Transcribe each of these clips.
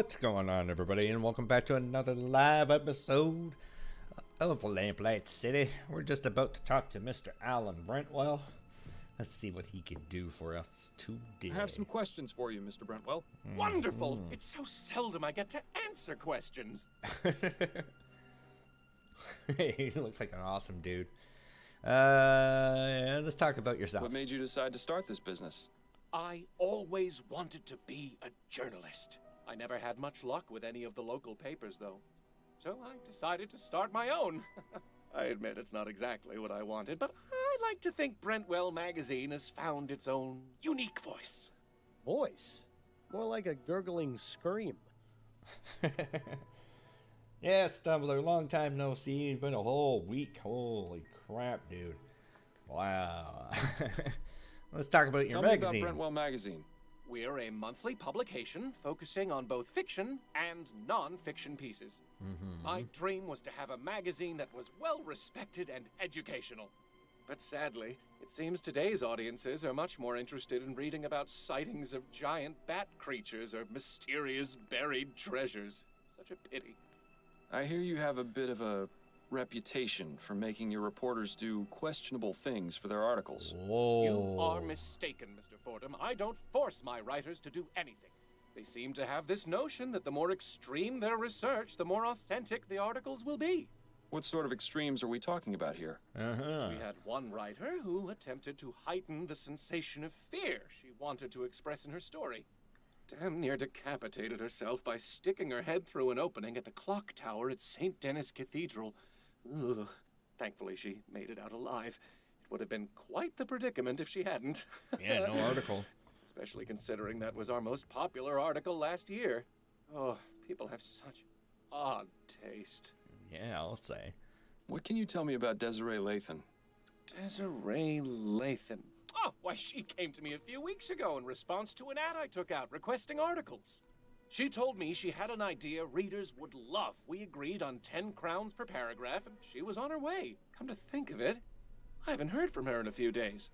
What's going on, everybody, and welcome back to another live episode of Lamplight City. We're just about to talk to Mr. Alan Brentwell. Let's see what he can do for us today. I have some questions for you, Mr. Brentwell. Wonderful! It's so seldom I get to answer questions. He looks like an awesome dude. Let's talk about yourself. What made you decide to start this business? I always wanted to be a journalist. I never had much luck with any of the local papers, though. So I decided to start my own. I admit it's not exactly what I wanted, but I like to think Brentwell magazine has found its own unique voice. Voice? More like a gurgling scream. Yeah, Stumbler, long time no see. Been a whole week. Holy crap, dude. Wow. Let's talk about your magazine. Tell me about Brentwell magazine. We're a monthly publication focusing on both fiction and non-fiction pieces. My dream was to have a magazine that was well-respected and educational. But sadly, it seems today's audiences are much more interested in reading about sightings of giant bat creatures or mysterious buried treasures. Such a pity. I hear you have a bit of a reputation for making your reporters do questionable things for their articles. Whoa. You are mistaken, Mr. Fordham. I don't force my writers to do anything. They seem to have this notion that the more extreme their research, the more authentic the articles will be. What sort of extremes are we talking about here? We had one writer who attempted to heighten the sensation of fear she wanted to express in her story. Damn near decapitated herself by sticking her head through an opening at the clock tower at St. Denis Cathedral. Ugh. Thankfully, she made it out alive. It would have been quite the predicament if she hadn't. Yeah, no article. Especially considering that was our most popular article last year. Oh, people have such odd taste. Yeah, I'll say. What can you tell me about Desiree Lathan? Desiree Lathan. Oh, why, she came to me a few weeks ago in response to an ad I took out requesting articles. She told me she had an idea readers would love. We agreed on 10 crowns per paragraph, and she was on her way. Come to think of it, I haven't heard from her in a few days.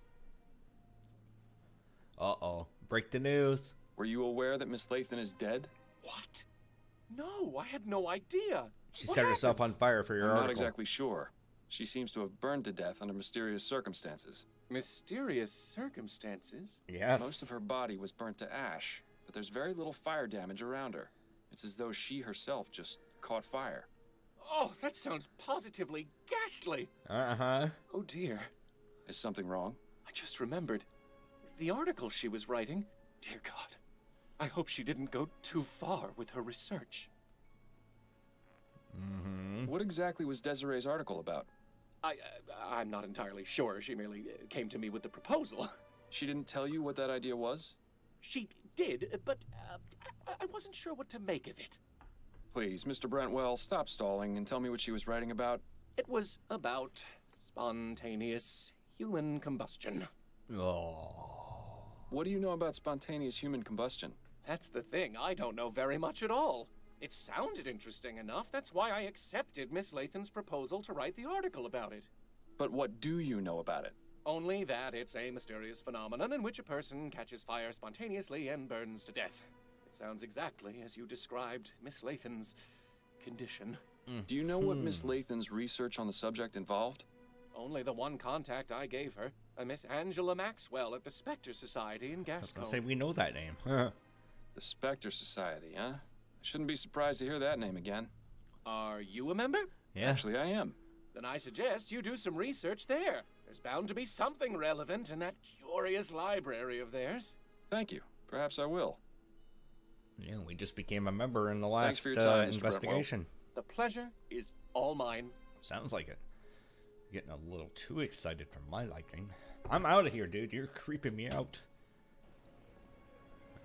Uh-oh. Break the news. Were you aware that Miss Lathan is dead? What? No, I had no idea. She What set herself happened? on fire for your I'm article. not exactly sure. She seems to have burned to death under mysterious circumstances. Mysterious circumstances? Yes. Most of her body was burnt to ash, but there's very little fire damage around her. It's as though she herself just caught fire. Oh, that sounds positively ghastly. Uh-huh. Oh dear. Is something wrong? I just remembered. The article she was writing, dear God, I hope she didn't go too far with her research. What exactly was Desiree's article about? I'm not entirely sure. She merely came to me with the proposal. She didn't tell you what that idea was? She did, but I wasn't sure what to make of it. Please, Mr. Brentwell, stop stalling and tell me what she was writing about. It was about spontaneous human combustion. Oh. What do you know about spontaneous human combustion? That's the thing. I don't know very much at all. It sounded interesting enough. That's why I accepted Miss Lathan's proposal to write the article about it. But what do you know about it? Only that it's a mysterious phenomenon in which a person catches fire spontaneously and burns to death. It sounds exactly as you described Miss Lathan's condition. Do you know what Miss Lathan's research on the subject involved? Only the one contact I gave her, a Miss Angela Maxwell at the Spectre Society in I was gonna Gascon. say we know that name. The Spectre Society, huh? I shouldn't be surprised to hear that name again. Are you a member? Yeah. Actually, I am. Then I suggest you do some research there. There's bound to be something relevant in that curious library of theirs. Thank you. Perhaps I will. Yeah, we just became a member in the Thanks last for your time, Mr. investigation. The pleasure is all mine. Sounds like it. Getting a little too excited for my liking. I'm out of here, dude. You're creeping me out.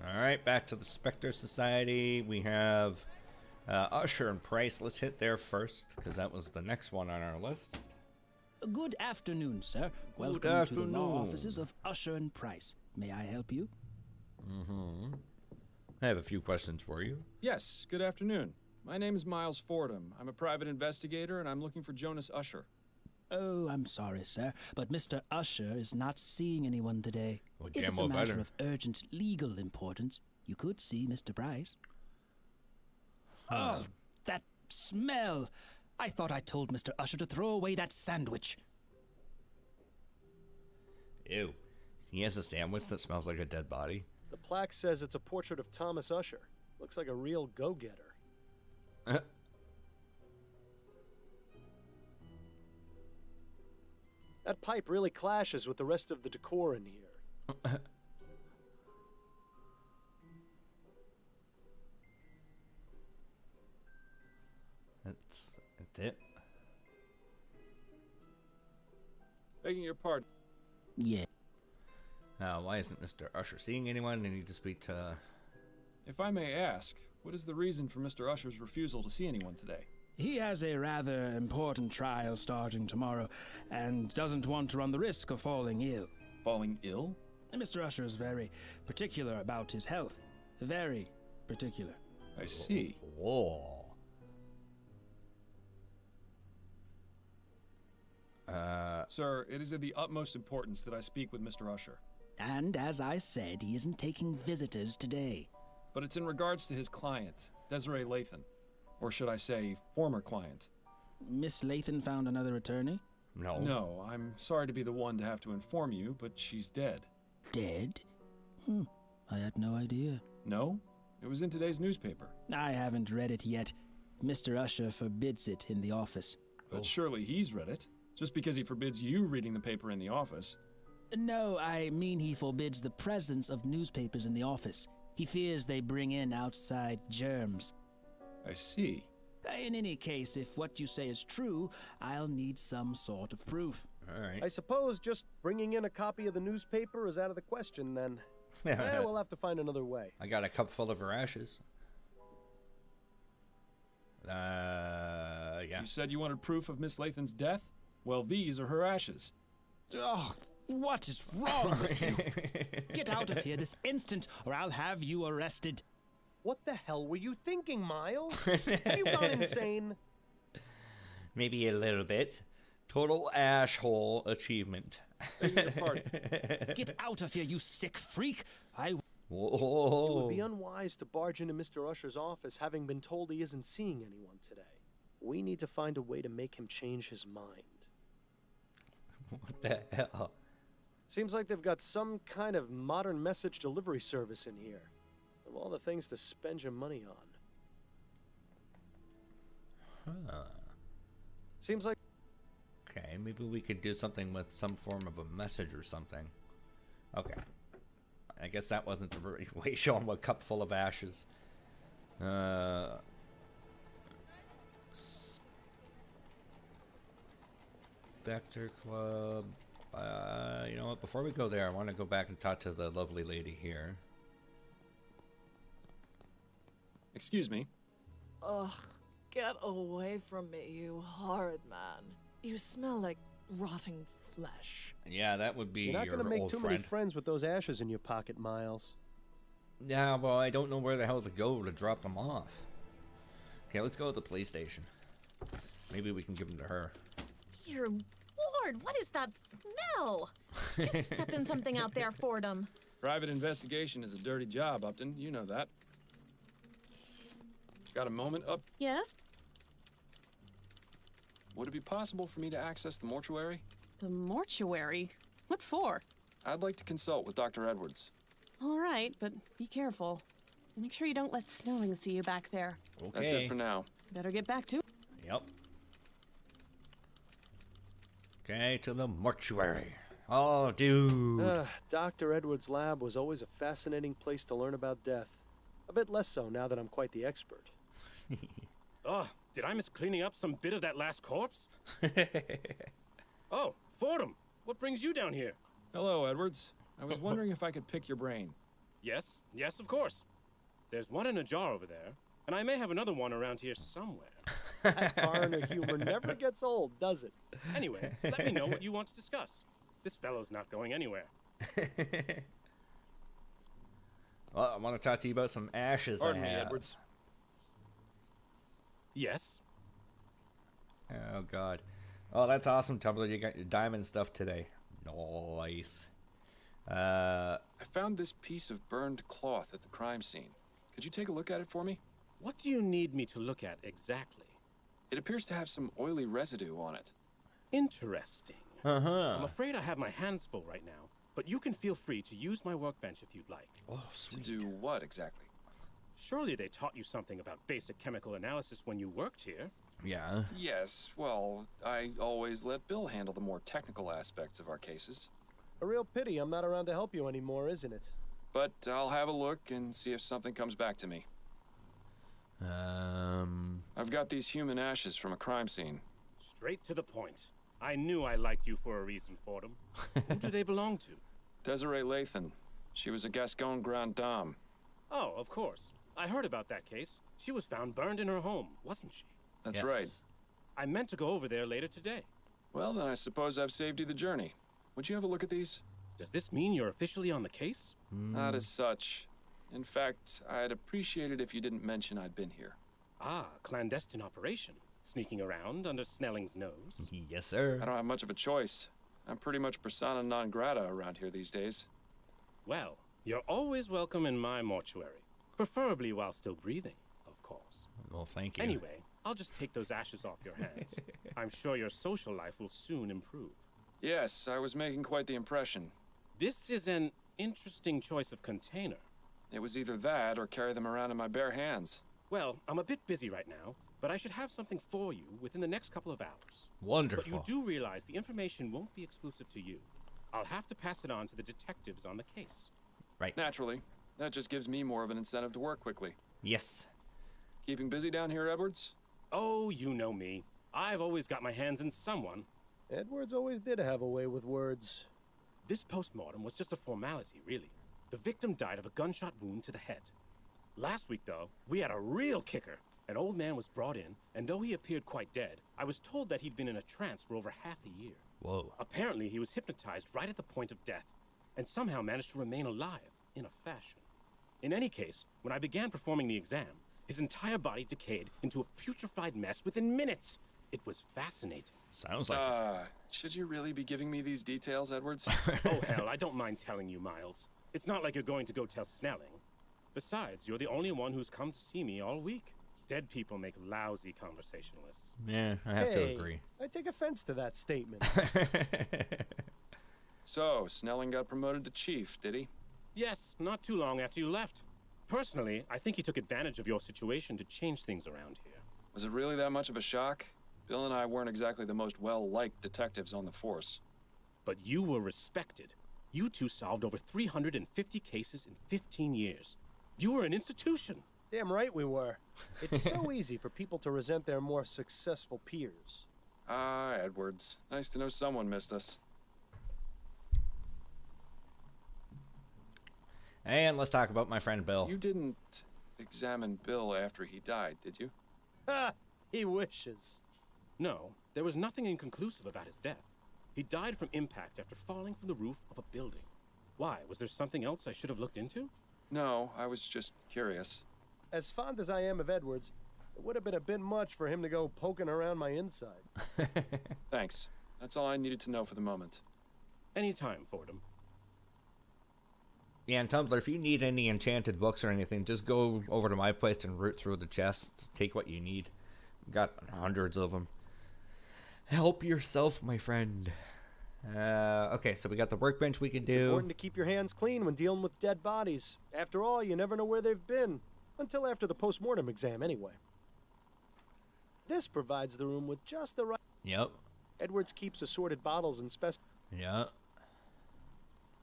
Alright, back to the Spectre Society. We have Usher and Price. Let's hit there first, because that was the next one on our list. Good afternoon, sir. Good Welcome to the law afternoon. offices of Usher and Price. May I help you? I have a few questions for you. Yes, good afternoon. My name is Miles Fordham. I'm a private investigator, and I'm looking for Jonas Usher. Oh, I'm sorry, sir, but Mr. Usher is not seeing anyone today. Well, If damn it's a well matter better. of urgent legal importance, you could see Mr. Price. Oh, that smell! I thought I told Mr. Usher to throw away that sandwich. Ew. He has a sandwich that smells like a dead body. The plaque says it's a portrait of Thomas Usher. Looks like a real go-getter. That pipe really clashes with the rest of the decor in here. That's it. Begging your pardon. Yeah. Why isn't Mr. Usher seeing anyone? I need to speak to... If I may ask, what is the reason for Mr. Usher's refusal to see anyone today? He has a rather important trial starting tomorrow and doesn't want to run the risk of falling ill. Falling ill? And Mr. Usher is very particular about his health. Very particular. I see. Whoa. Sir, it is of the utmost importance that I speak with Mr. Usher. And as I said, he isn't taking visitors today. But it's in regards to his client, Desiree Lathan. Or should I say, former client. Miss Lathan found another attorney? No. No, I'm sorry to be the one to have to inform you, but she's dead. Dead? I had no idea. No? It was in today's newspaper. I haven't read it yet. Mr. Usher forbids it in the office. But surely he's read it. Just because he forbids you reading the paper in the office. No, I mean he forbids the presence of newspapers in the office. He fears they bring in outside germs. I see. In any case, if what you say is true, I'll need some sort of proof. All right. I suppose just bringing in a copy of the newspaper is out of the question, then. We'll have to find another way. I got a cup full of her ashes. Yeah. You said you wanted proof of Miss Lathan's death? Well, these are her ashes. Oh, what is wrong with you? Get out of here this instant, or I'll have you arrested. What the hell were you thinking, Miles? Have you gone insane? Maybe a little bit. Total ash hole achievement. Begging your pardon. Get out of here, you sick freak! Whoa. It would be unwise to barge into Mr. Usher's office having been told he isn't seeing anyone today. We need to find a way to make him change his mind. What the hell? Seems like they've got some kind of modern message delivery service in here. Of all the things to spend your money on. Huh. Seems like... Okay, maybe we could do something with some form of a message or something. Okay. I guess that wasn't the right way. Show him a cup full of ashes. Spectre Club. You know what? Before we go there, I want to go back and talk to the lovely lady here. Excuse me. Ugh, get away from me, you horrid man. You smell like rotting flesh. Yeah, that would be You're not your going to make old too friend. many friends with those ashes in your pocket, Miles. Yeah, well, I don't know where the hell to go to drop them off. Okay, let's go to the police station. Maybe we can give them to her. Dear Lord, what is that smell? Get stepping something out there, Fordham. Private investigation is a dirty job, Upton. You know that. Got a moment, Up? Yes? Would it be possible for me to access the mortuary? The mortuary? What for? I'd like to consult with Dr. Edwards. All right, but be careful. Make sure you don't let Snelling see you back there. Okay. That's it for now. Better get back to it. Yep. Okay, to the mortuary. Oh, dude. Dr. Edwards' lab was always a fascinating place to learn about death. A bit less so now that I'm quite the expert. Oh, did I miss cleaning up some bit of that last corpse? Oh, Fordham, what brings you down here? Hello, Edwards. I was wondering if I could pick your brain. Yes, of course. There's one in a jar over there, and I may have another one around here somewhere. That coroner humor never gets old, does it? Anyway, let me know what you want to discuss. This fellow's not going anywhere. Well, I want to talk to you about some ashes Pardon I me, have. Edwards. Yes? Oh, God. Oh, that's awesome, Tumblr. You got your diamond stuff today. Nice. I found this piece of burned cloth at the crime scene. Could you take a look at it for me? What do you need me to look at exactly? It appears to have some oily residue on it. Interesting. Uh-huh. I'm afraid I have my hands full right now, but you can feel free to use my workbench if you'd like. Oh, To sweet. do what exactly? Surely they taught you something about basic chemical analysis when you worked here. Yeah. Yes, well, I always let Bill handle the more technical aspects of our cases. A real pity I'm not around to help you anymore, isn't it? But I'll have a look and see if something comes back to me. I've got these human ashes from a crime scene. Straight to the point. I knew I liked you for a reason, Fordham. Who do they belong to? Desiree Lathan. She was a Gascon Grand Dame. Oh, of course. I heard about that case. She was found burned in her home, wasn't she? That's Yes. right. I meant to go over there later today. Well, then I suppose I've saved you the journey. Would you have a look at these? Does this mean you're officially on the case? Not as such. In fact, I'd appreciate it if you didn't mention I'd been here. Ah, clandestine operation. Sneaking around under Snelling's nose. Yes, sir. I don't have much of a choice. I'm pretty much persona non grata around here these days. Well, you're always welcome in my mortuary. Preferably while still breathing, of course. Well, thank you. Anyway, I'll just take those ashes off your hands. I'm sure your social life will soon improve. Yes, I was making quite the impression. This is an interesting choice of container. It was either that or carry them around in my bare hands. Well, I'm a bit busy right now, but I should have something for you within the next couple of hours. Wonderful. But you do realize the information won't be exclusive to you. I'll have to pass it on to the detectives on the case. Right. Naturally. That just gives me more of an incentive to work quickly. Yes. Keeping busy down here, Edwards? Oh, you know me. I've always got my hands in someone. Edwards always did have a way with words. This postmortem was just a formality, really. The victim died of a gunshot wound to the head. Last week, though, we had a real kicker. An old man was brought in, and though he appeared quite dead, I was told that he'd been in a trance for over half a year. Whoa. Apparently, he was hypnotized right at the point of death, and somehow managed to remain alive, in a fashion. In any case, when I began performing the exam, his entire body decayed into a putrefied mess within minutes. It was fascinating. Sounds like Should you really be giving me these details, Edwards? Oh, hell, I don't mind telling you, Miles. It's not like you're going to go tell Snelling. Besides, you're the only one who's come to see me all week. Dead people make lousy conversationalists. Yeah, I have to Hey, agree. I take offense to that statement. So, Snelling got promoted to chief, did he? Yes, not too long after you left. Personally, I think he took advantage of your situation to change things around here. Was it really that much of a shock? Bill and I weren't exactly the most well-liked detectives on the force. But you were respected. You two solved over 350 cases in 15 years. You were an institution. Damn right we were. It's so easy for people to resent their more successful peers. Ah, Edwards. Nice to know someone missed us. And let's talk about my friend Bill. You didn't examine Bill after he died, did you? Ha! He wishes. No, there was nothing inconclusive about his death. He died from impact after falling from the roof of a building. Why? Was there something else I should have looked into? No, I was just curious. As fond as I am of Edwards, it would have been a bit much for him to go poking around my insides. Thanks. That's all I needed to know for the moment. Anytime, Fordham. Yeah, and Tumblr, if you need any enchanted books or anything, just go over to my place and root through the chests. Take what you need. Got hundreds of them. Help yourself, my friend. Okay, so we got the workbench we can It's do. important to keep your hands clean when dealing with dead bodies. After all, you never know where they've been. Until after the post-mortem exam, anyway. This provides the room with just the right... Yep. Edwards keeps assorted bottles and specimens. Yeah.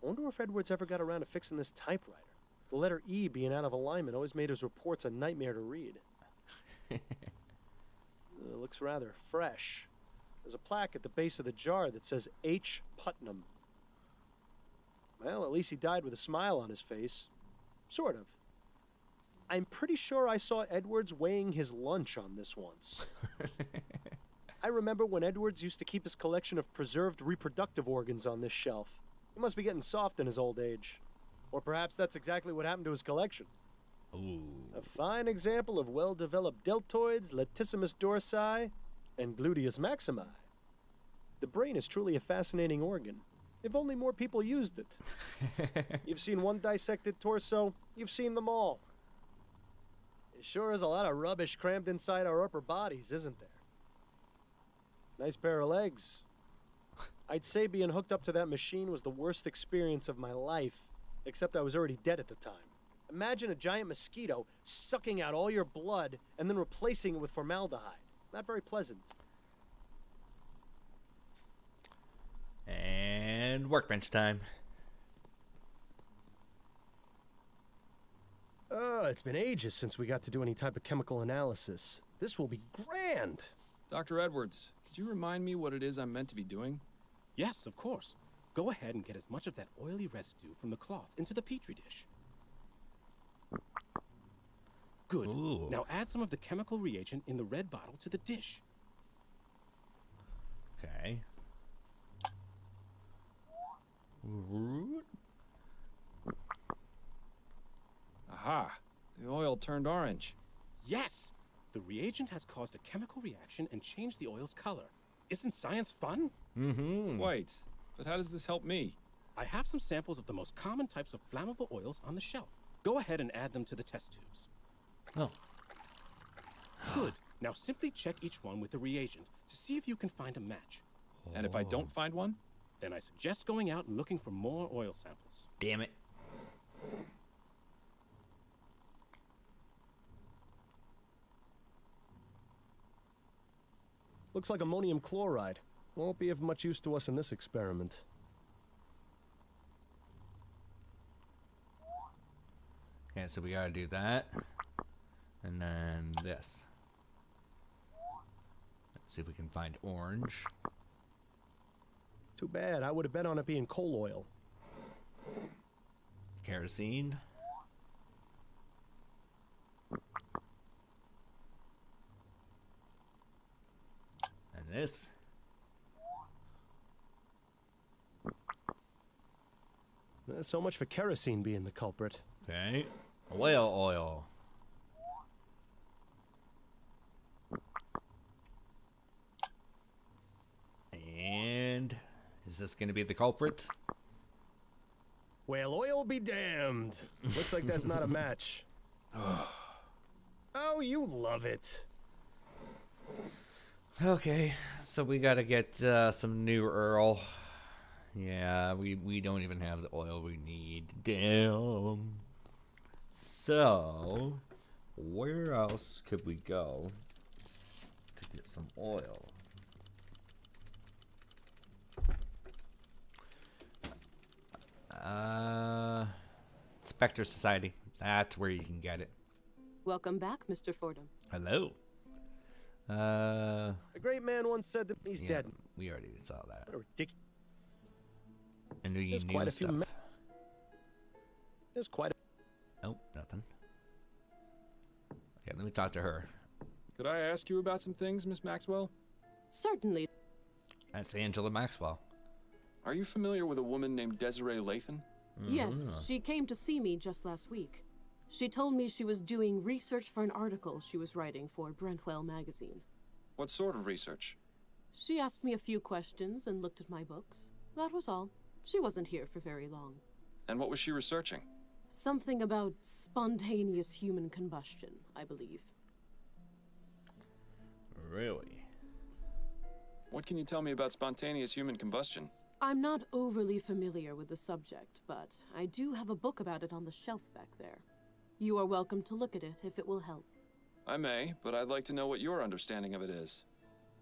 I wonder if Edwards ever got around to fixing this typewriter. The letter E being out of alignment always made his reports a nightmare to read. Looks rather fresh. There's a plaque at the base of the jar that says H. Putnam. Well, at least he died with a smile on his face. Sort of. I'm pretty sure I saw Edwards weighing his lunch on this once. I remember when Edwards used to keep his collection of preserved reproductive organs on this shelf. He must be getting soft in his old age. Or perhaps that's exactly what happened to his collection. Ooh. A fine example of well-developed deltoids, latissimus dorsi, and gluteus maximi. The brain is truly a fascinating organ. If only more people used it. You've seen one dissected torso, you've seen them all. Sure is a lot of rubbish crammed inside our upper bodies, isn't there? Nice pair of legs. I'd say being hooked up to that machine was the worst experience of my life, except I was already dead at the time. Imagine a giant mosquito sucking out all your blood and then replacing it with formaldehyde. Not very pleasant. And workbench time. It's been ages since we got to do any type of chemical analysis. This will be grand. Dr. Edwards, could you remind me what it is I'm meant to be doing? Yes, of course. Go ahead and get as much of that oily residue from the cloth into the petri dish. Good. Ooh. Now add some of the chemical reagent in the red bottle to the dish. Okay. Aha! The oil turned orange. Yes! The reagent has caused a chemical reaction and changed the oil's color. Isn't science fun? Mm-hmm. Wait, but how does this help me? I have some samples of the most common types of flammable oils on the shelf. Go ahead and add them to the test tubes. Oh. Good. Now simply check each one with the reagent to see if you can find a match. And if I don't find one? Then I suggest going out and looking for more oil samples. Damn it. Looks like ammonium chloride. Won't be of much use to us in this experiment. Okay, so we gotta do that. And then this. Let's see if we can find orange. Too bad. I would have bet on it being coal oil. Kerosene. And this. So much for kerosene being the culprit. Okay. Whale oil. And is this going to be the culprit? Whale oil be damned. Looks like that's not a match. Oh, you love it. Okay, so we got to get some new Earl. Yeah, we don't even have the oil we need. Damn. So, where else could we go to get some oil? Spectre Society. That's where you can get it. Welcome back, Mr. Fordham. Hello. A great man once said that he's Yeah, dead. we already saw that. What a ridiculous. And we There's knew quite a few. stuff. There's quite a. Oh, nothing. Okay, let me talk to her. Could I ask you about some things, Miss Maxwell? Certainly. That's Angela Maxwell. Are you familiar with a woman named Desiree Lathan? Yes, she came to see me just last week. She told me she was doing research for an article she was writing for Brentwell magazine. What sort of research? She asked me a few questions and looked at my books. That was all. She wasn't here for very long. And what was she researching? Something about spontaneous human combustion, I believe. Really? What can you tell me about spontaneous human combustion? I'm not overly familiar with the subject, but I do have a book about it on the shelf back there. You are welcome to look at it if it will help. I may, but I'd like to know what your understanding of it is.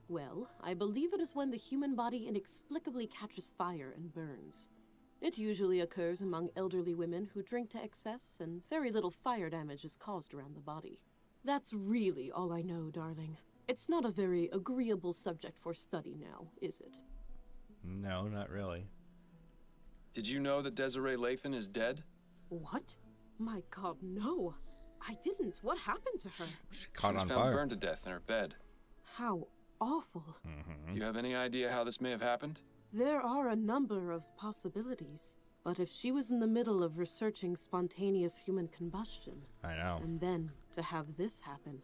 Well, I believe it is when the human body inexplicably catches fire and burns. It usually occurs among elderly women who drink to excess, and very little fire damage is caused around the body. That's really all I know, darling. It's not a very agreeable subject for study now, is it? No, not really. Did you know that Desiree Lathan is dead? What? My God, no. I didn't. What happened to her? She caught She was on found fire. burned to death in her bed. How awful. Do you have any idea how this may have happened? There are a number of possibilities. But if she was in the middle of researching spontaneous human combustion, I know. and then to have this happen,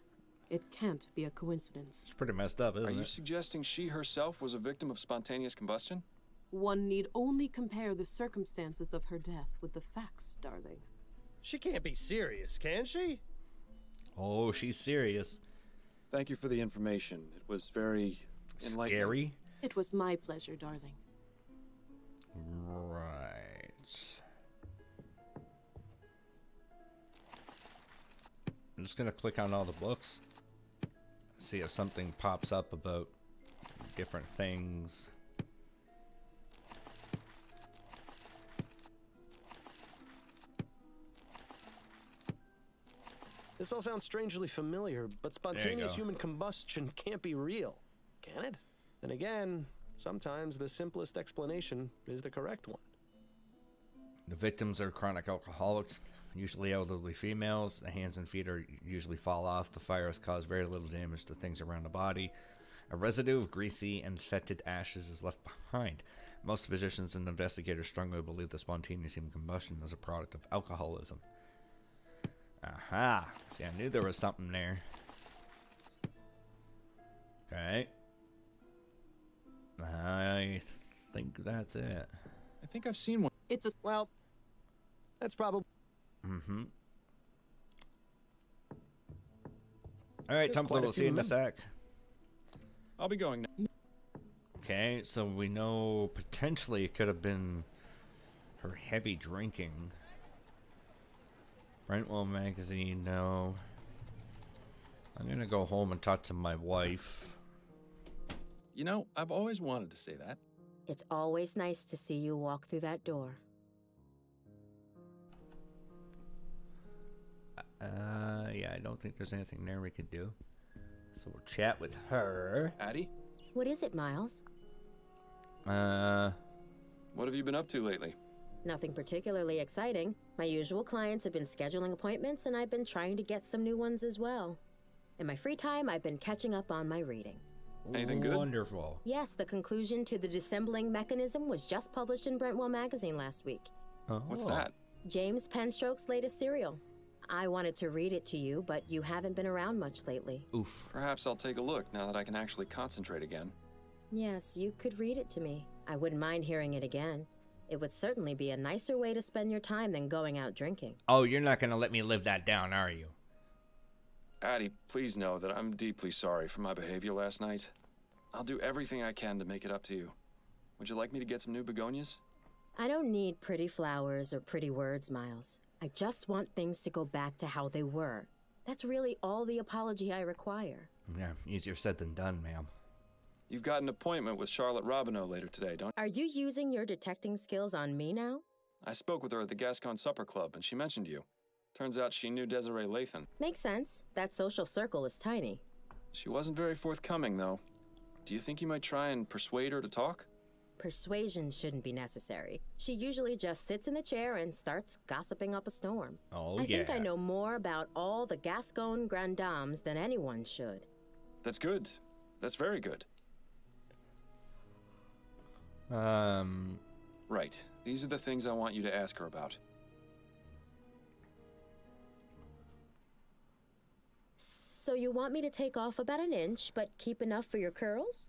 it can't be a coincidence. It's pretty messed up, Are isn't you it? suggesting she herself was a victim of spontaneous combustion? One need only compare the circumstances of her death with the facts, darling. She can't be serious, can she? Oh, she's serious. Thank you for the information. It was very enlightening. Scary? It was my pleasure, darling. Right. I'm just gonna click on all the books. See if something pops up about different things. This all sounds strangely familiar, but spontaneous human combustion can't be real, can it? Then again, sometimes the simplest explanation is the correct one. The victims are chronic alcoholics, usually elderly females. The hands and feet are usually fall off. The fire has caused very little damage to things around the body. A residue of greasy and fetid ashes is left behind. Most physicians and investigators strongly believe the spontaneous human combustion is a product of alcoholism. Aha! See, I knew there was something there. Okay. I think that's it. I think I've seen one. It's a... Well, that's probably... Mm-hmm. Alright, There's Tumbler, quite a we'll see few you in a members. sec. I'll be going now. Okay, so we know potentially it could have been her heavy drinking. Brentwell magazine, no. I'm gonna go home and talk to my wife. You know, I've always wanted to say that. It's always nice to see you walk through that door. Yeah, I don't think there's anything there we could do. So we'll chat with her. Addie, What is it, Miles? what have you been up to lately? Nothing particularly exciting. My usual clients have been scheduling appointments, and I've been trying to get some new ones as well. In my free time, I've been catching up on my reading. Anything good? Wonderful. Yes, the conclusion to the dissembling mechanism was just published in Brentwell magazine last week. Oh. What's that? James Penstroke's latest serial. I wanted to read it to you, but you haven't been around much lately. Oof. Perhaps I'll take a look now that I can actually concentrate again. Yes, you could read it to me. I wouldn't mind hearing it again. It would certainly be a nicer way to spend your time than going out drinking. Oh, you're not gonna let me live that down, are you? Addie, please know that I'm deeply sorry for my behavior last night. I'll do everything I can to make it up to you. Would you like me to get some new begonias? I don't need pretty flowers or pretty words, Miles. I just want things to go back to how they were. That's really all the apology I require. Yeah, easier said than done, ma'am. You've got an appointment with Charlotte Robineau later today, don't you? Are you using your detecting skills on me now? I spoke with her at the Gascon Supper Club, and she mentioned you. Turns out she knew Desiree Lathan. Makes sense. That social circle is tiny. She wasn't very forthcoming, though. Do you think you might try and persuade her to talk? Persuasion shouldn't be necessary. She usually just sits in the chair and starts gossiping up a storm. Oh, I yeah. think I know more about all the Gascon Grand Dames than anyone should. That's good. That's very good. Right. These are the things I want you to ask her about. So you want me to take off about an inch, but keep enough for your curls?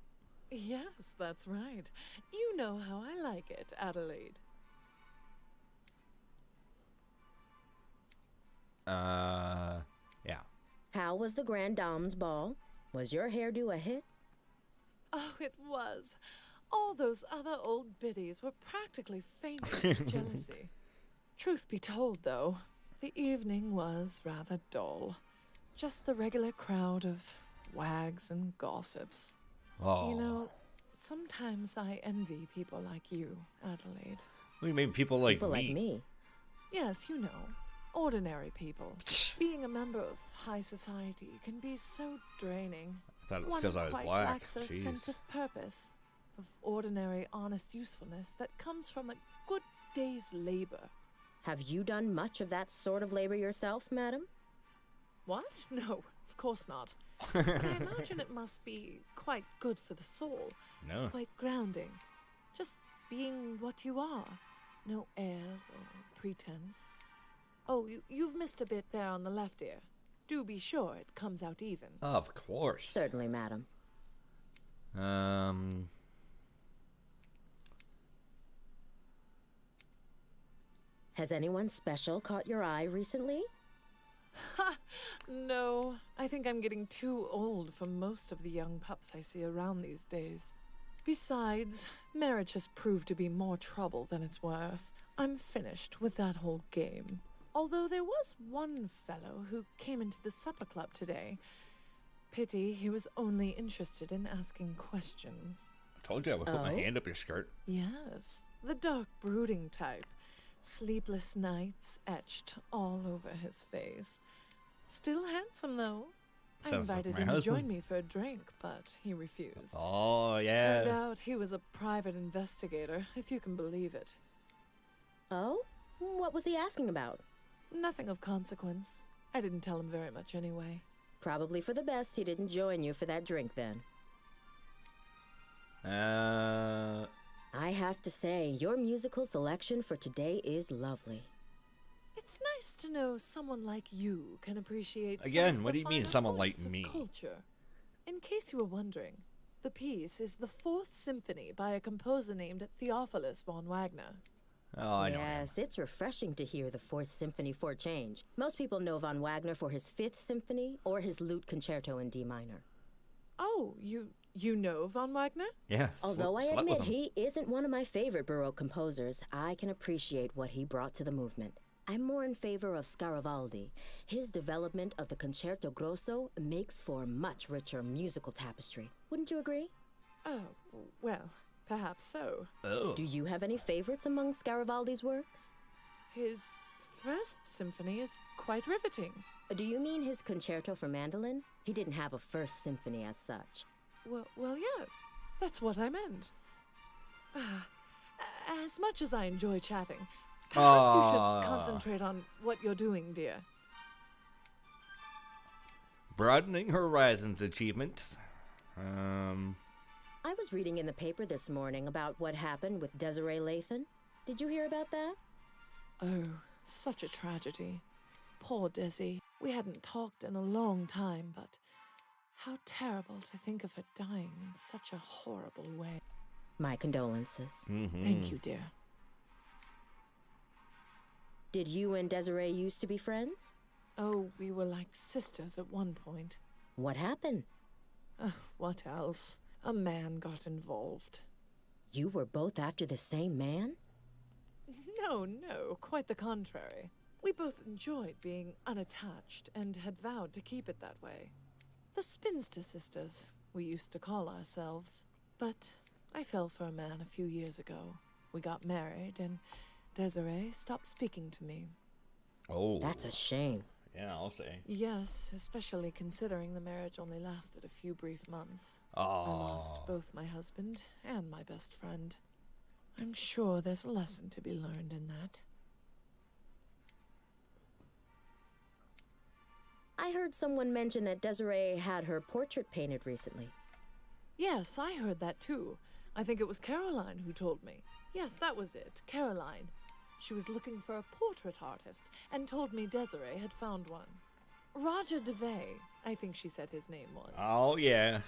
Yes, that's right. You know how I like it, Adelaide. Yeah. How was the Grand Dame's ball? Was your hairdo a hit? Oh, it was. All those other old biddies were practically fainting with jealousy. Truth be told, though, the evening was rather dull. Just the regular crowd of wags and gossips. Oh. You know, sometimes I envy people like you, Adelaide. What do you mean, people like People me? like me. Yes, you know, ordinary people. Being a member of high society can be so draining. I thought it was One because I was quite black. lacks a sense Jeez. of purpose, of ordinary, honest usefulness that comes from a good day's labor. Have you done much of that sort of labor yourself, madam? What? No, of course not. But I imagine it must be quite good for the soul. No. Quite grounding. Just being what you are. No airs or pretense. Oh, you've missed a bit there on the left ear. Do be sure it comes out even. Of course. Certainly, madam. Has anyone special caught your eye recently? Ha! No, I think I'm getting too old for most of the young pups I see around these days. Besides, marriage has proved to be more trouble than it's worth. I'm finished with that whole game. Although there was one fellow who came into the supper club today. Pity he was only interested in asking questions. I told you I would put my hand up your skirt. Yes, the dark brooding type. Sleepless nights etched all over his face. Still handsome, though. I Sounds like invited my him husband. to join me for a drink, but he refused. Oh, yeah. Turned out he was a private investigator, if you can believe it. Oh? What was he asking about? Nothing of consequence. I didn't tell him very much anyway. Probably for the best he didn't join you for that drink then. I have to say, your musical selection for today is lovely. It's nice to know someone like you can appreciate Again, some of what the do you mean, finer someone like points of me? Culture. In case you were wondering, the piece is the Fourth Symphony by a composer named Theophilus von Wagner. Oh, I know. Yes, it's refreshing to hear the Fourth Symphony for a change. Most people know von Wagner for his Fifth Symphony or his Lute Concerto in D minor. Oh, you know von Wagner? Yeah. Although I slept with admit him. he isn't one of my favorite Baroque composers, I can appreciate what he brought to the movement. I'm more in favor of Scaravaldi. His development of the Concerto Grosso makes for a much richer musical tapestry. Wouldn't you agree? Oh, well, perhaps so. Oh. Do you have any favorites among Scaravaldi's works? His First Symphony is quite riveting. Do you mean his Concerto for Mandolin? He didn't have a First Symphony as such. Well, yes. That's what I meant. As much as I enjoy chatting, perhaps you should concentrate on what you're doing, dear. Broadening Horizons achievement. I was reading in the paper this morning about what happened with Desiree Lathan. Did you hear about that? Oh, such a tragedy. Poor Desi. We hadn't talked in a long time, but how terrible to think of her dying in such a horrible way. My condolences. Thank you, dear. Did you and Desiree used to be friends? Oh, we were like sisters at one point. What happened? What else? A man got involved. You were both after the same man? No, quite the contrary. We both enjoyed being unattached and had vowed to keep it that way. The Spinster Sisters, we used to call ourselves. But I fell for a man a few years ago. We got married, and Desiree stopped speaking to me. Oh. That's a shame. Yeah, I'll say. Yes, especially considering the marriage only lasted a few brief months. Oh. I lost both my husband and my best friend. I'm sure there's a lesson to be learned in that. I heard someone mention that Desiree had her portrait painted recently. Yes, I heard that too. I think it was Caroline who told me. Yes, that was it, Caroline. She was looking for a portrait artist and told me Desiree had found one. Roger DeVay, I think she said his name was. Oh, yeah.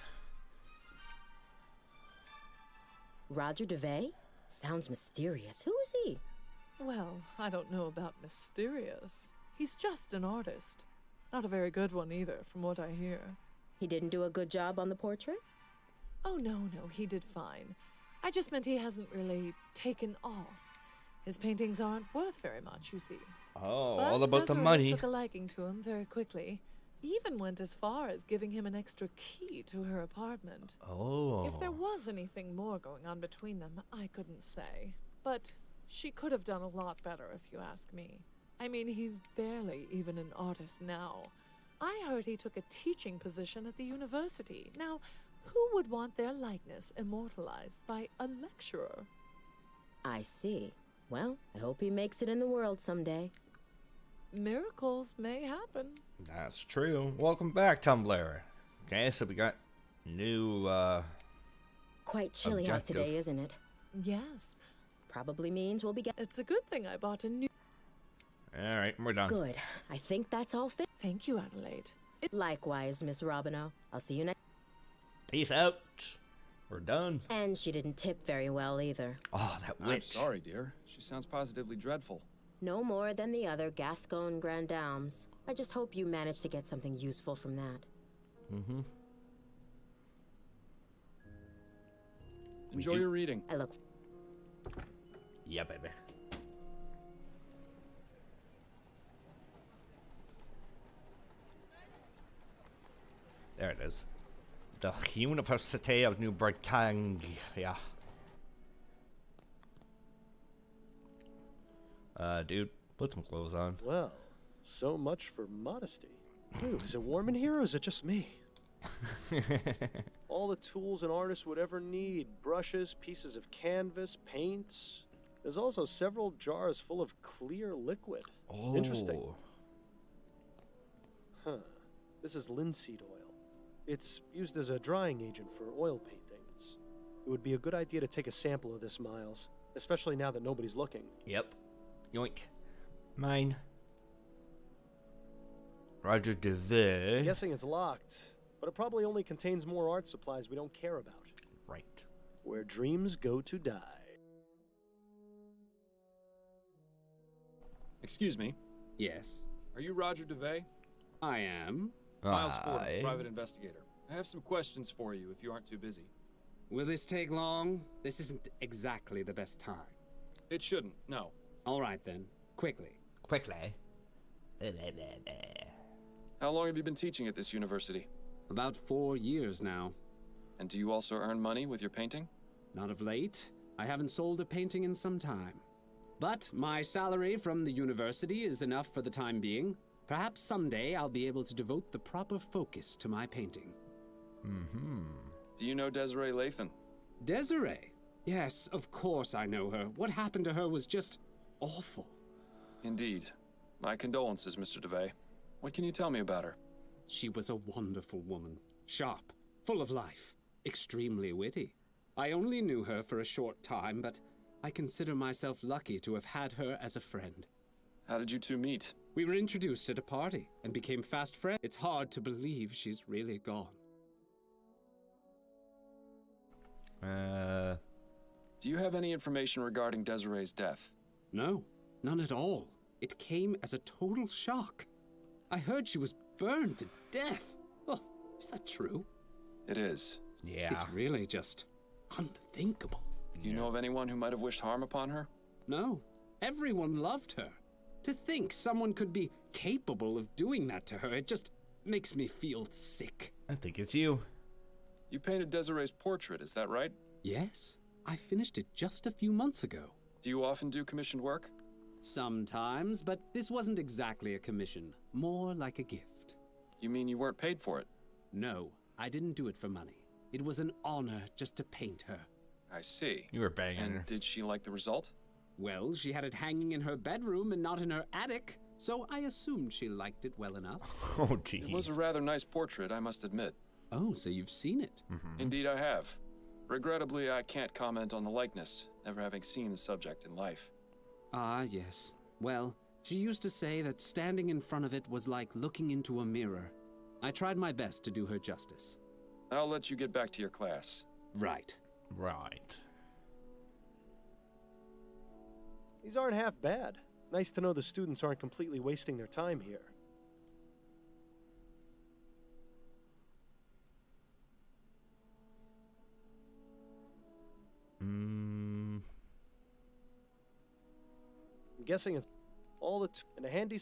Roger DeVay? Sounds mysterious. Who is he? Well, I don't know about mysterious. He's just an artist. Not a very good one either, from what I hear. He didn't do a good job on the portrait? Oh, no, he did fine. I just meant he hasn't really taken off. His paintings aren't worth very much, you see. Oh, But all about the Desiree money. took a liking to him very quickly. Even went as far as giving him an extra key to her apartment. Oh. If there was anything more going on between them, I couldn't say. But she could have done a lot better, if you ask me. I mean, he's barely even an artist now. I heard he took a teaching position at the university. Now, who would want their likeness immortalized by a lecturer? I see. Well, I hope he makes it in the world someday. Miracles may happen. That's true. Welcome back, Tumblr. Okay, so we got new, Quite chilly out objective. today, isn't it? Yes, Probably means we'll be getting... it's a good thing I bought a new... Alright, we're done. Good. I think that's all fit. Thank you, Adelaide. Likewise, Miss Robino. I'll see you next... Peace out. We're done. And she didn't tip very well either. Oh, that I'm witch. sorry, dear. She sounds positively dreadful. No more than the other Gascon Grand Dames. I just hope you manage to get something useful from that. Mm-hmm. Enjoy your reading. I look. Yeah, baby. There it is. The University of New Bretagne. Yeah. Dude, put some clothes on. Well, so much for modesty. Ooh, is it warm in here or is it just me? All the tools an artist would ever need. Brushes, pieces of canvas, paints. There's also several jars full of clear liquid. Oh. Interesting. Huh. This is linseed oil. It's used as a drying agent for oil paintings. It would be a good idea to take a sample of this, Miles. Especially now that nobody's looking. Yep. Yoink. Mine. Roger DeVay. I'm guessing it's locked, but it probably only contains more art supplies we don't care about. Right. Where dreams go to die. Excuse me. Yes, Are you Roger DeVay? I am. Miles Fordham, Aye. private investigator. I have some questions for you if you aren't too busy. Will this take long? This isn't exactly the best time. It shouldn't, no. All right then, quickly. Quickly. How long have you been teaching at this university? About 4 years now. And do you also earn money with your painting? Not of late. I haven't sold a painting in some time. But my salary from the university is enough for the time being. Perhaps someday I'll be able to devote the proper focus to my painting. Mm-hmm. Do you know Desiree Lathan? Desiree? Yes, of course I know her. What happened to her was just awful. Indeed. My condolences, Mr. DeVay. What can you tell me about her? She was a wonderful woman. Sharp, full of life, extremely witty. I only knew her for a short time, but I consider myself lucky to have had her as a friend. How did you two meet? We were introduced at a party and became fast friends. It's hard to believe she's really gone. Do you have any information regarding Desiree's death? No, none at all. It came as a total shock. I heard she was burned to death. Oh, is that true? It is. Yeah. It's really just unthinkable. Do you know of anyone who might have wished harm upon her? No, everyone loved her. To think someone could be capable of doing that to her, it just makes me feel sick. I think it's you. You painted Desiree's portrait, is that right? Yes, I finished it just a few months ago. Do you often do commissioned work? Sometimes, but this wasn't exactly a commission. More like a gift. You mean you weren't paid for it? No, I didn't do it for money. It was an honor just to paint her. I see. You were banging her. And did she like the result? Well, she had it hanging in her bedroom and not in her attic, so I assumed she liked it well enough. Oh, jeez. It was a rather nice portrait, I must admit. Oh, so you've seen it? Mm-hmm. Indeed, I have. Regrettably, I can't comment on the likeness, never having seen the subject in life. Ah, yes. Well, she used to say that standing in front of it was like looking into a mirror. I tried my best to do her justice. I'll let you get back to your class. Right. Right. These aren't half bad. Nice to know the students aren't completely wasting their time here. I'm guessing it's all the and a handy.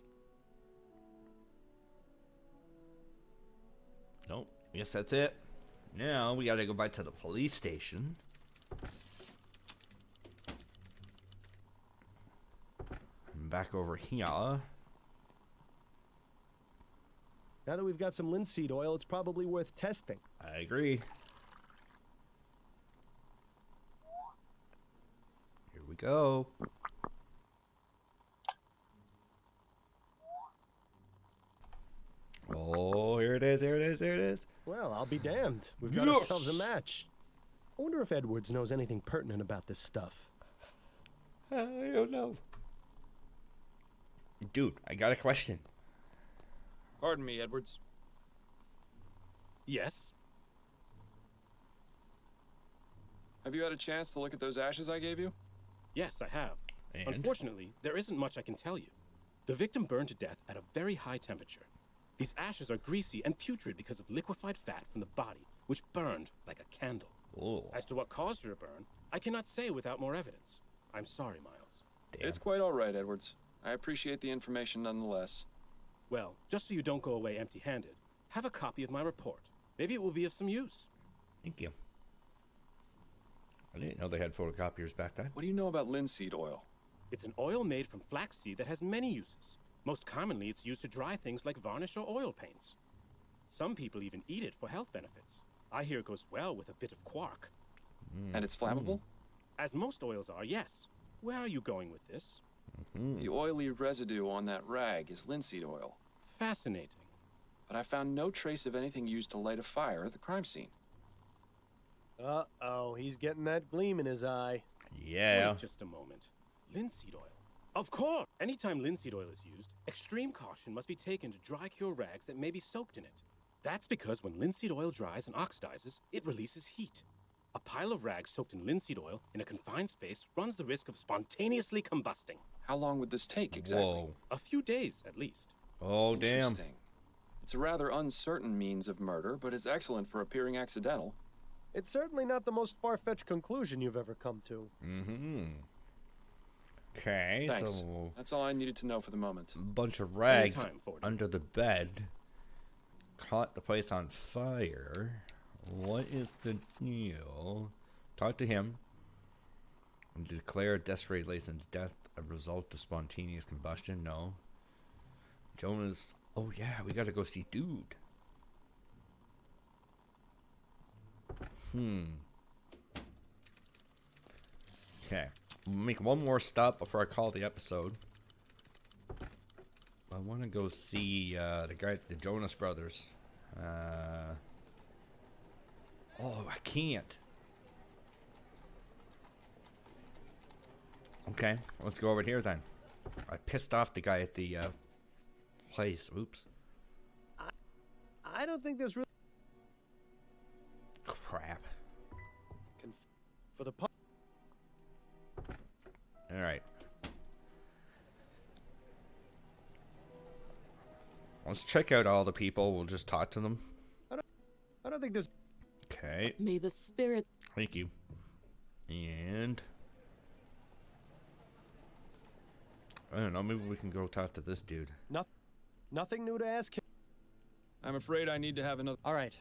Nope. I guess that's it. Now we gotta go back to the police station. And back over here. Now that we've got some linseed oil, it's probably worth testing. I agree. Here we go. Oh, here it is, here it is, here it is. Well, I'll be damned. We've got Yes! ourselves a match. I wonder if Edwards knows anything pertinent about this stuff. I don't know. Dude, I got a question. Pardon me, Edwards. Yes? Have you had a chance to look at those ashes I gave you? Yes, I have. And? Unfortunately, there isn't much I can tell you. The victim burned to death at a very high temperature. These ashes are greasy and putrid because of liquefied fat from the body, which burned like a candle. Oh. As to what caused her to burn, I cannot say without more evidence. I'm sorry, Miles. Damn. It's quite all right, Edwards. I appreciate the information nonetheless. Well, just so you don't go away empty-handed, have a copy of my report. Maybe it will be of some use. Thank you. I didn't know they had photocopiers back then. What do you know about linseed oil? It's an oil made from flaxseed that has many uses. Most commonly, it's used to dry things like varnish or oil paints. Some people even eat it for health benefits. I hear it goes well with a bit of quark. And it's flammable? As most oils are, yes. Where are you going with this? The oily residue on that rag is linseed oil. Fascinating. But I found no trace of anything used to light a fire at the crime scene. Uh-oh, he's getting that gleam in his eye. Yeah. Wait just a moment. Linseed oil. Of course! Anytime linseed oil is used, extreme caution must be taken to dry cure rags that may be soaked in it. That's because when linseed oil dries and oxidizes, it releases heat. A pile of rags soaked in linseed oil in a confined space runs the risk of spontaneously combusting. How long would this take exactly? Whoa. A few days, at least. Oh, damn. Interesting. It's a rather uncertain means of murder, but it's excellent for appearing accidental. It's certainly not the most far-fetched conclusion you've ever come to. Mm-hmm. Okay, Thanks. so That's all I needed to know for the moment. a bunch of rags Anytime, Fordham. under the bed caught the place on fire. What is the deal? Talk to him. And declare Desiree Lason's death a result of spontaneous combustion? No. Jonas. Oh yeah, we gotta go see Dude. Okay. Make one more stop before I call the episode. I want to go see the guy, the Jonas Brothers. Oh, I can't. Okay, let's go over here then. I pissed off the guy at the place. Oops. I don't think there's really... Crap. For the pub. Alright. Let's check out all the people. We'll just talk to them. I don't think there's... Okay. May the spirit. Thank you. And... I don't know. Maybe we can go talk to this dude. Nothing new to ask him. I'm afraid I need to have another... All right.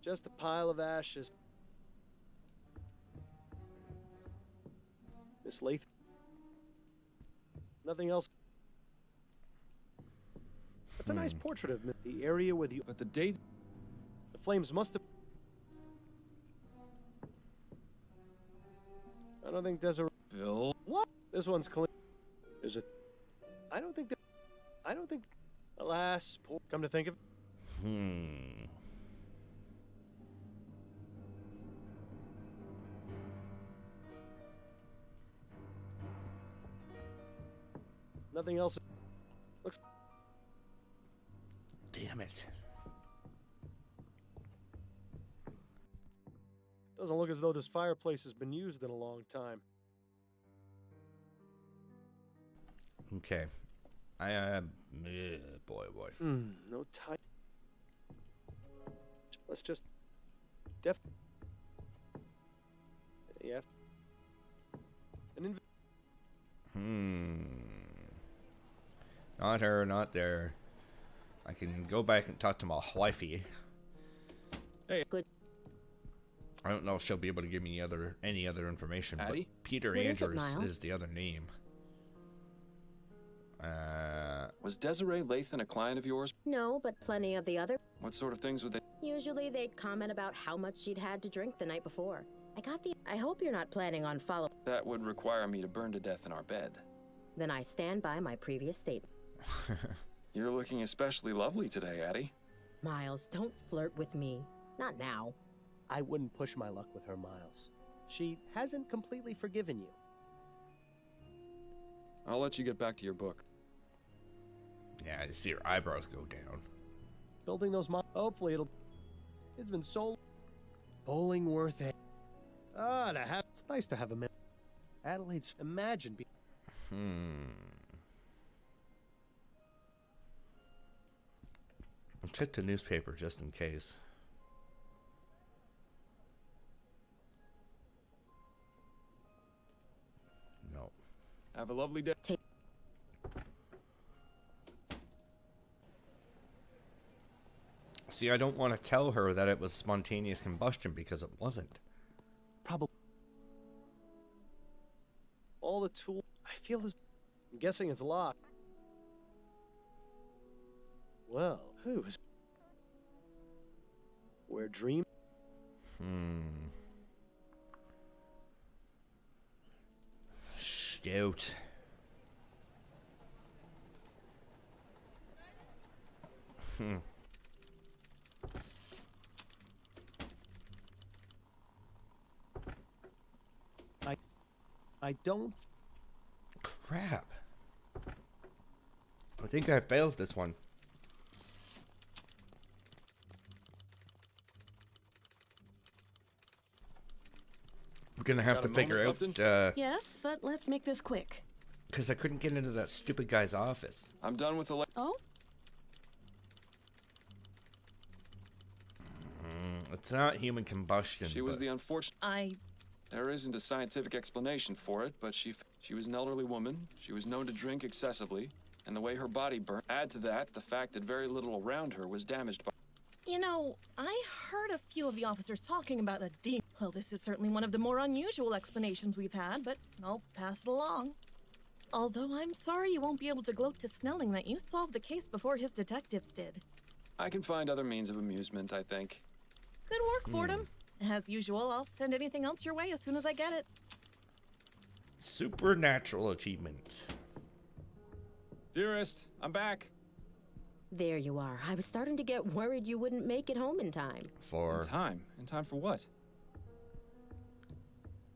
Just a pile of ashes. Miss Latham. Nothing else. That's a nice portrait of the area where the... But the date... The flames must have... I don't think Desiree... Bill... What? This one's clean. Is it... I don't think that... I don't think... Alas, come to think of... Nothing else. Looks... Damn it. Doesn't look as though this fireplace has been used in a long time. Okay. Boy. No time. Let's just... Yeah. Not her, not there. I can go back and talk to my wifey. Hey. Good. I don't know if she'll be able to give me any other information, Addie? but Peter What is it, Andrews Miles? is the other name. Was Desiree Lathan a client of yours? No, but plenty of the other. What sort of things would they... Usually they'd comment about how much she'd had to drink the night before. I hope you're not planning on following. That would require me to burn to death in our bed. Then I stand by my previous statement. You're looking especially lovely today, Addie. Miles, don't flirt with me. Not now. I wouldn't push my luck with her, Miles. She hasn't completely forgiven you. I'll let you get back to your book. Yeah, I see her eyebrows go down. Building those hopefully it's been so Bollingworth. It's nice to have a minute. Adelaide's imagine. I'll check the newspaper just in case. No. Have a lovely day. See, I don't want to tell her that it was spontaneous combustion because it wasn't. Probably. All the tools. I feel this. I'm guessing it's locked. Well, who is? Where dream? Shoot. I don't. Crap. I think I failed this one. We're gonna have to figure out. Yes, but let's make this quick. Because I couldn't get into that stupid guy's office. I'm done with the. Oh? It's not human combustion. She was the unfortunate. There isn't a scientific explanation for it, but she was an elderly woman. She was known to drink excessively, and the way her body burned. Add to that the fact that very little around her was damaged by. You know, I heard a few of the officers talking about a demon. Well, this is certainly one of the more unusual explanations we've had, but I'll pass it along. Although I'm sorry you won't be able to gloat to Snelling that you solved the case before his detectives did. I can find other means of amusement, I think. Good work, Fordham. As usual, I'll send anything else your way as soon as I get it. Supernatural achievement. Dearest, I'm back. There you are. I was starting to get worried you wouldn't make it home in time. For In time? In time for what?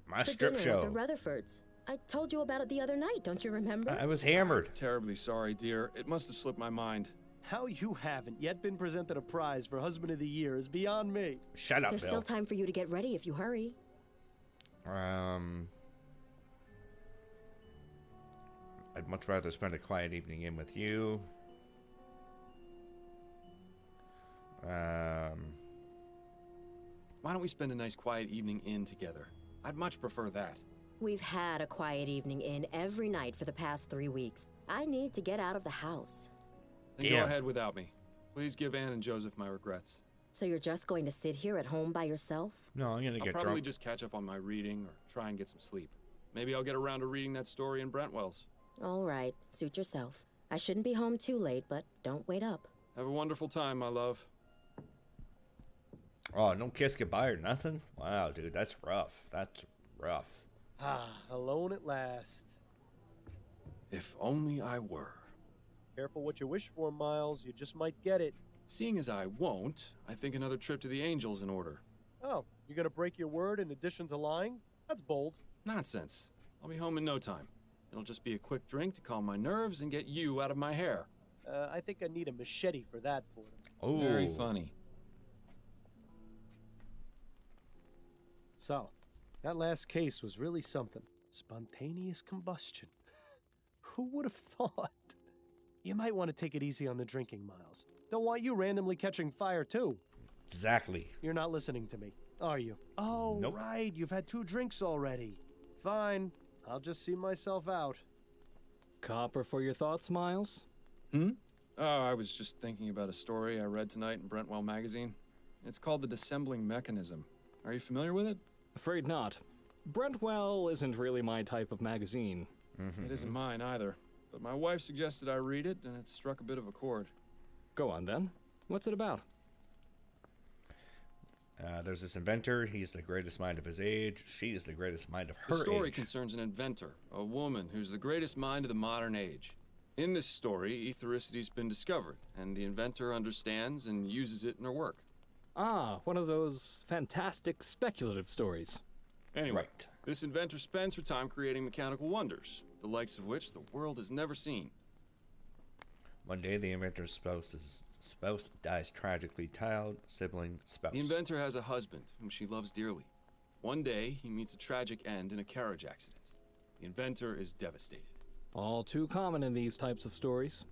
my For strip dinner show. at the Rutherfords. I told you about it the other night, don't you remember? I was hammered. Terribly sorry, dear. It must have slipped my mind. How you haven't yet been presented a prize for Husband of the Year is beyond me. Shut up, There's Bill. still time for you to get ready if you hurry. I'd much rather spend a quiet evening in with you. Why don't we spend a nice quiet evening in together? I'd much prefer that. We've had a quiet evening in every night for the past 3 weeks. I need to get out of the house. Then go ahead without me. Please give Anne and Joseph my regrets. So you're just going to sit here at home by yourself? No, I'm gonna I'll get probably drunk. just catch up on my reading or try and get some sleep. Maybe I'll get around to reading that story in Brentwell's. All right, suit yourself. I shouldn't be home too late, but don't wait up. Have a wonderful time, my love. Oh, no kiss goodbye or nothing? Wow, dude, that's rough. That's rough. Alone at last. If only I were. Careful what you wish for, Miles. You just might get it. Seeing as I won't, I think another trip to the Angels in order. Oh, you're gonna break your word in addition to lying? That's bold. Nonsense. I'll be home in no time. It'll just be a quick drink to calm my nerves and get you out of my hair. I think I need a machete for that, Fordham. Oh, Very funny. So, that last case was really something. Spontaneous combustion. Who would have thought? You might want to take it easy on the drinking, Miles. Don't want you randomly catching fire, too. Exactly. You're not listening to me, are you? Oh, Nope. right. You've had 2 drinks already. Fine. I'll just see myself out. Copper for your thoughts, Miles? Oh, I was just thinking about a story I read tonight in Brentwell magazine. It's called The Dissembling Mechanism. Are you familiar with it? Afraid not. Brentwell isn't really my type of magazine. It isn't mine either. But my wife suggested I read it, and it struck a bit of a chord. Go on, then. What's it about? There's this inventor. He's the greatest mind of his age. She is the greatest mind of her The story age. concerns an inventor, a woman who's the greatest mind of the modern age. In this story, ethericity's been discovered, and the inventor understands and uses it in her work. Ah, one of those fantastic speculative stories. Anyway, Right. this inventor spends her time creating mechanical wonders, the likes of which the world has never seen. One day, the inventor's spouse dies tragically. Child, sibling, spouse. The inventor has a husband whom she loves dearly. One day, he meets a tragic end in a carriage accident. The inventor is devastated. All too common in these types of stories.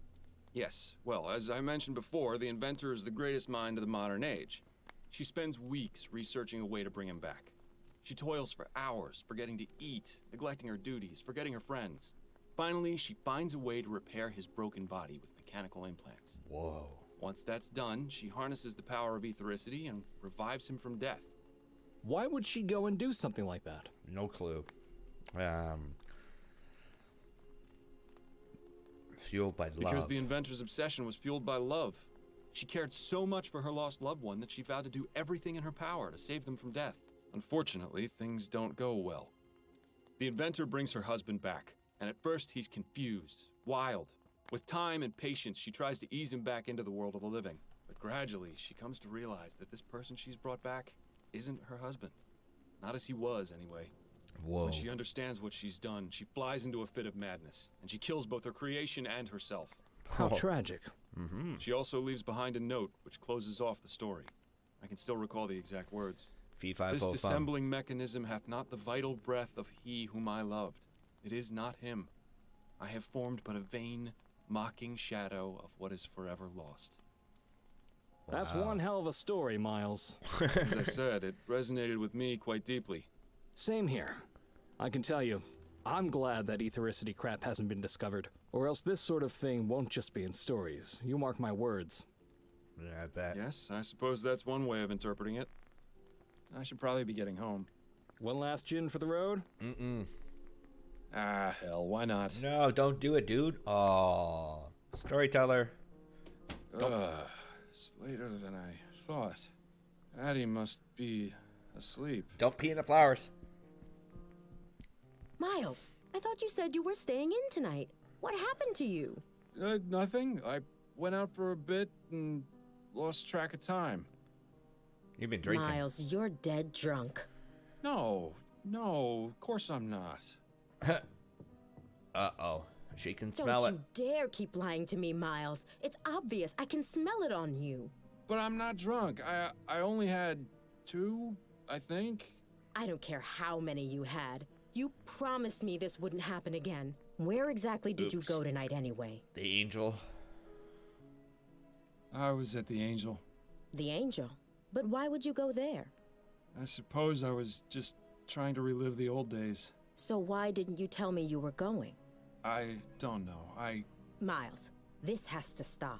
Yes, well, as I mentioned before, the inventor is the greatest mind of the modern age. She spends weeks researching a way to bring him back. She toils for hours, forgetting to eat, neglecting her duties, forgetting her friends. Finally, she finds a way to repair his broken body with mechanical implants. Whoa. Once that's done, she harnesses the power of ethericity and revives him from death. Why would she go and do something like that? No clue. Fueled by love. Because the inventor's obsession was fueled by love. She cared so much for her lost loved one that she vowed to do everything in her power to save them from death. Unfortunately, things don't go well. The inventor brings her husband back, and at first he's confused, wild. With time and patience, she tries to ease him back into the world of the living. But gradually, she comes to realize that this person she's brought back isn't her husband. Not as he was, anyway. Whoa. When she understands what she's done, she flies into a fit of madness, and she kills both her creation and herself. How tragic. Mm-hmm. She also leaves behind a note which closes off the story. I can still recall the exact words. Fee-fi-fo-fum. This dissembling mechanism hath not the vital breath of he whom I loved. It is not him. I have formed but a vain, mocking shadow of what is forever lost. That's one hell of a story, Miles. As I said, it resonated with me quite deeply. Same here. I can tell you, I'm glad that ethericity crap hasn't been discovered, or else this sort of thing won't just be in stories. You mark my words. Yeah, I bet. Yes, I suppose that's one way of interpreting it. I should probably be getting home. One last gin for the road? Mm-mm. Ah, hell, why not? No, don't do it, dude. Aw. Storyteller. It's later than I thought. Addie must be asleep. Don't pee in the flowers. Miles, I thought you said you were staying in tonight. What happened to you? Nothing. I went out for a bit and lost track of time. You've been drinking. Miles, you're dead drunk. No, of course I'm not. Uh-oh. She can smell it. Don't you dare keep lying to me, Miles. It's obvious. I can smell it on you. But I'm not drunk. I only had 2, I think. I don't care how many you had. You promised me this wouldn't happen again. Where exactly did you go tonight anyway? The Angel. I was at the Angel. The Angel? But why would you go there? I suppose I was just trying to relive the old days. So why didn't you tell me you were going? I don't know. Miles, this has to stop.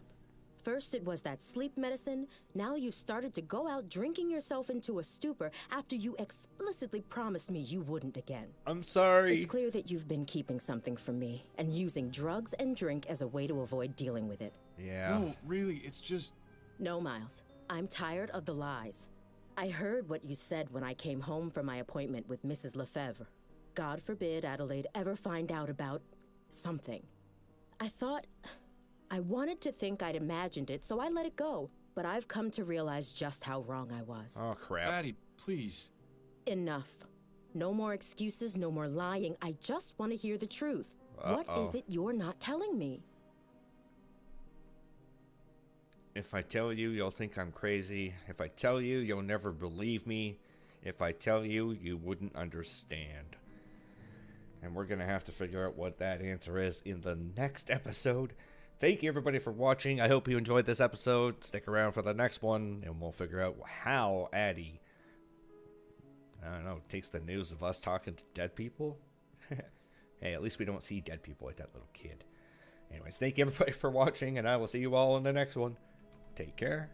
First it was that sleep medicine, now you've started to go out drinking yourself into a stupor after you explicitly promised me you wouldn't again. I'm sorry. It's clear that you've been keeping something from me and using drugs and drink as a way to avoid dealing with it. Yeah. No, really, it's just... No, Miles. I'm tired of the lies. I heard what you said when I came home from my appointment with Mrs. Lefebvre. God forbid Adelaide ever find out about something. I wanted to think I'd imagined it, so I let it go. But I've come to realize just how wrong I was. Oh, crap. Addie, please. Enough. No more excuses, no more lying. I just want to hear the truth. What is it you're not telling me? If I tell you, you'll think I'm crazy. If I tell you, you'll never believe me. If I tell you, you wouldn't understand. And we're going to have to figure out what that answer is in the next episode. Thank you, everybody, for watching. I hope you enjoyed this episode. Stick around for the next one, and we'll figure out how Addie, I don't know, takes the news of us talking to dead people. Hey, at least we don't see dead people like that little kid. Anyways, thank you, everybody, for watching, and I will see you all in the next one. Take care.